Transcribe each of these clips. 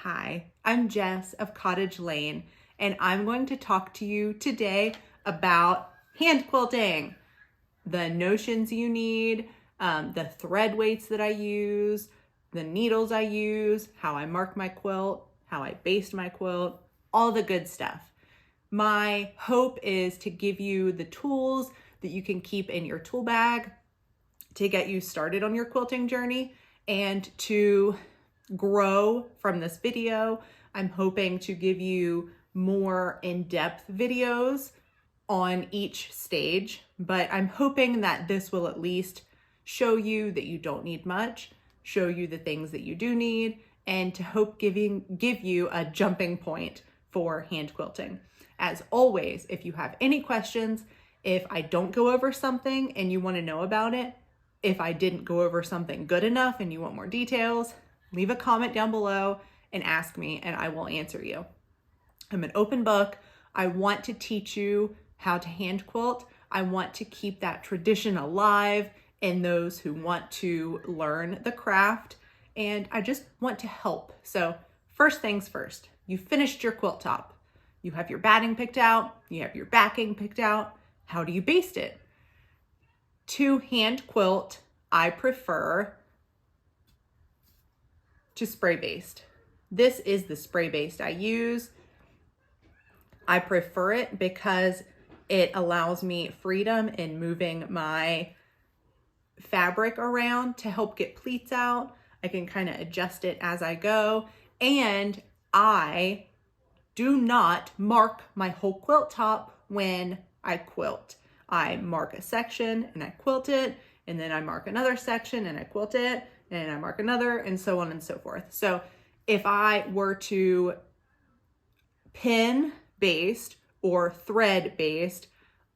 Hi, I'm Jess of Cottage Lane, and I'm going to talk to you today about hand quilting, the notions you need, the thread weights that I use, the needles I use, how I mark my quilt, how I baste my quilt, all the good stuff. My hope is to give you the tools that you can keep in your tool bag to get you started on your quilting journey and to grow from this video. I'm hoping to give you more in-depth videos on each stage, but I'm hoping that this will at least show you that you don't need much, show you the things that you do need, and to hope give you a jumping point for hand quilting. As always, if you have any questions, if I don't go over something and you want to know about it, if I didn't go over something good enough and you want more details, leave a comment down below and ask me and I will answer you. I'm an open book. I want to teach you how to hand quilt. I want to keep that tradition alive in those who want to learn the craft, and I just want to help. So first things first, you finished your quilt top. You have your batting picked out, you have your backing picked out. How do you baste it? To hand quilt, I prefer to spray baste. This is the spray baste I use. I prefer it because it allows me freedom in moving my fabric around to help get pleats out. I can kind of adjust it as I go, and I do not mark my whole quilt top when I quilt. I mark a section and I quilt it, and then I mark another section and I quilt it, and I mark another, and so on and so forth. So if I were to pin based or thread based,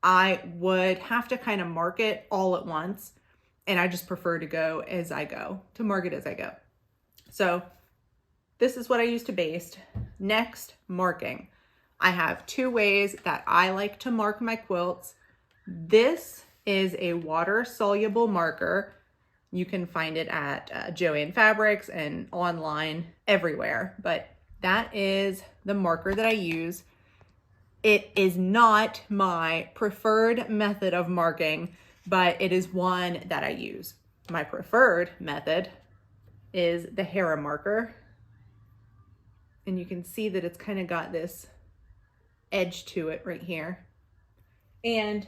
I would have to kind of mark it all at once, and I just prefer to go as I go, to mark it as I go. So this is what I use to baste. Next, marking. I have two ways that I like to mark my quilts. This is a water-soluble marker. You can find it at Joann Fabrics and online everywhere, but that is the marker that I use. It is not my preferred method of marking, but it is one that I use. My preferred method is the Hera marker. And you can see that it's kind of got this edge to it right here. And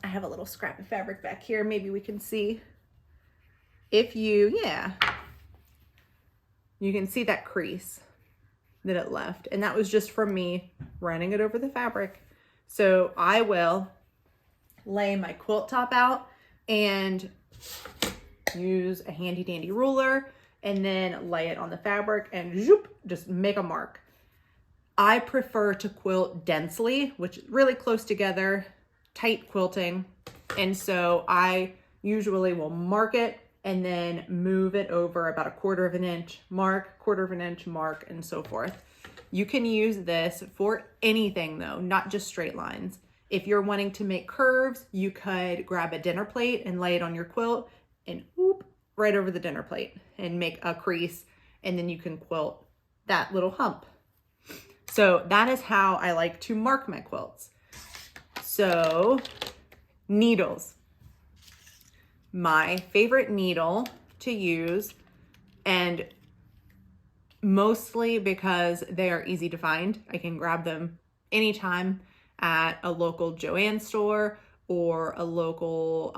I have a little scrap of fabric back here. Maybe we can see if you can see that crease that it left. And that was just from me running it over the fabric. So I will lay my quilt top out and use a handy dandy ruler and then lay it on the fabric and zoop, just make a mark. I prefer to quilt densely, which is really close together, tight quilting. And so I usually will mark it and then move it over about 1/4 of an inch, mark, 1/4 of an inch, mark, and so forth. You can use this for anything though, not just straight lines. If you're wanting to make curves, you could grab a dinner plate and lay it on your quilt and whoop, right over the dinner plate and make a crease, and then you can quilt that little hump. So that is how I like to mark my quilts. So needles. My favorite needle to use, and mostly because they are easy to find. I can grab them anytime at a local Joann store or a local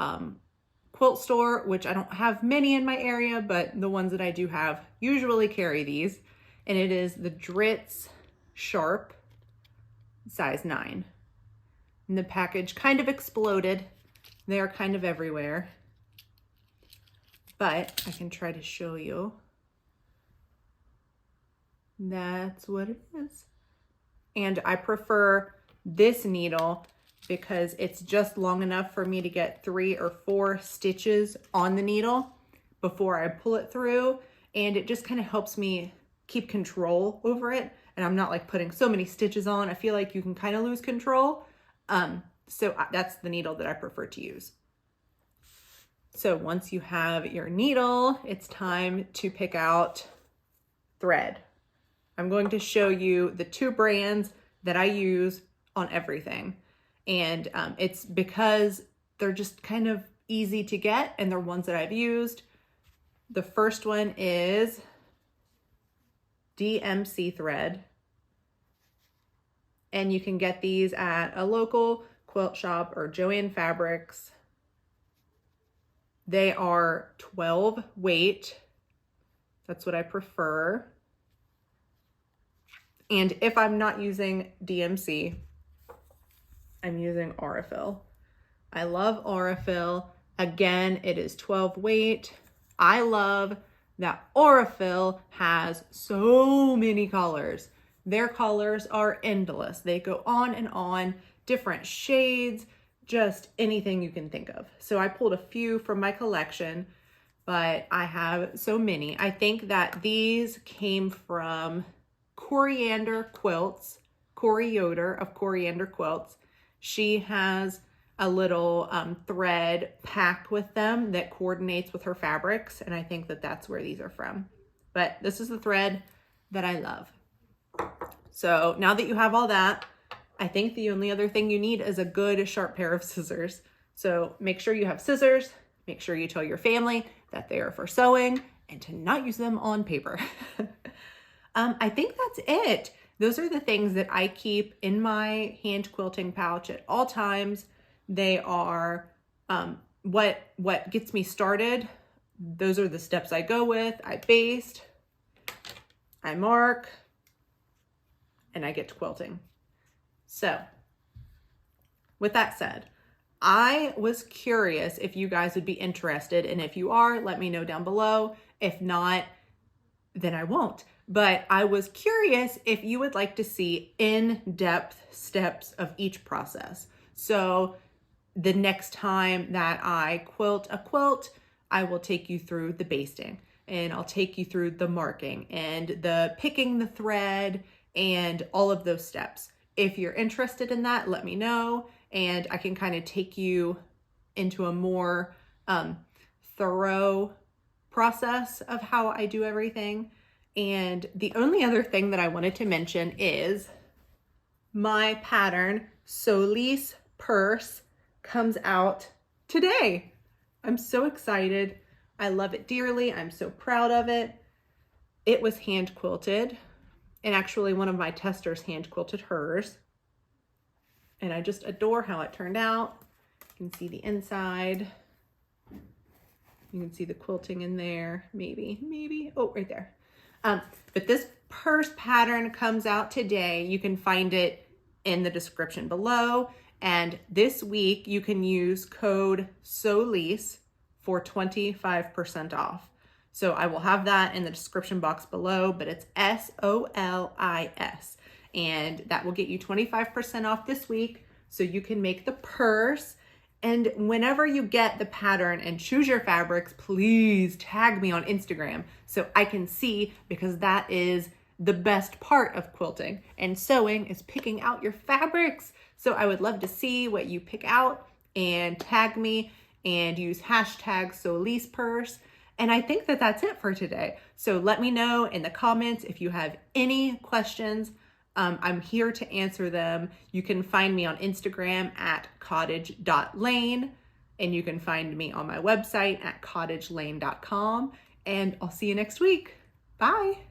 quilt store, which I don't have many in my area, but the ones that I do have usually carry these. And it is the Dritz Sharp size 9. And the package kind of exploded. They are kind of everywhere. But I can try to show you. That's what it is. And I prefer this needle because it's just long enough for me to get 3 or 4 stitches on the needle before I pull it through. And it just kind of helps me keep control over it. And I'm not like putting so many stitches on. I feel like you can kind of lose control. So that's the needle that I prefer to use. So once you have your needle, it's time to pick out thread. I'm going to show you the 2 brands that I use on everything. And it's because they're just kind of easy to get and they're ones that I've used. The first one is DMC thread. And you can get these at a local quilt shop or Joann Fabrics. They are 12 weight. That's what I prefer. And if I'm not using DMC, I'm using Aurifil. I love Aurifil. Again, it is 12 weight. I love that Aurifil has so many colors. Their colors are endless. They go on and on, different shades, just anything you can think of. So I pulled a few from my collection, but I have so many. I think that these came from Coriander Quilts, Cori Yoder of Coriander Quilts. She has a little thread packed with them that coordinates with her fabrics, and I think that that's where these are from. But this is the thread that I love. So now that you have all that, I think the only other thing you need is a good sharp pair of scissors. So make sure you have scissors, make sure you tell your family that they are for sewing and to not use them on paper. I think that's it. Those are the things that I keep in my hand quilting pouch at all times. They are what gets me started. Those are the steps I go with. I baste, I mark, and I get to quilting. So with that said, I was curious if you guys would be interested, and if you are, let me know down below. If not, then I won't. But I was curious if you would like to see in-depth steps of each process. So the next time that I quilt a quilt, I will take you through the basting, and I'll take you through the marking and the picking the thread and all of those steps. If you're interested in that, let me know, and I can kind of take you into a more thorough process of how I do everything. And the only other thing that I wanted to mention is my pattern, Solis Purse, comes out today. I'm so excited. I love it dearly. I'm so proud of it. It was hand quilted, and actually one of my testers hand quilted hers. And I just adore how it turned out. You can see the inside. You can see the quilting in there, maybe. Oh, right there. But this purse pattern comes out today. You can find it in the description below. And this week you can use code SOLIS for 25% off. So I will have that in the description box below, but it's SOLIS. And that will get you 25% off this week. So you can make the purse. And whenever you get the pattern and choose your fabrics, please tag me on Instagram so I can see, because that is the best part of quilting and sewing, is picking out your fabrics. So I would love to see what you pick out, and tag me and use hashtag SolisPurse. And I think that that's it for today. So let me know in the comments if you have any questions. I'm here to answer them. You can find me on Instagram at cottage.lane, and you can find me on my website at cottagelane.com. And I'll see you next week. Bye.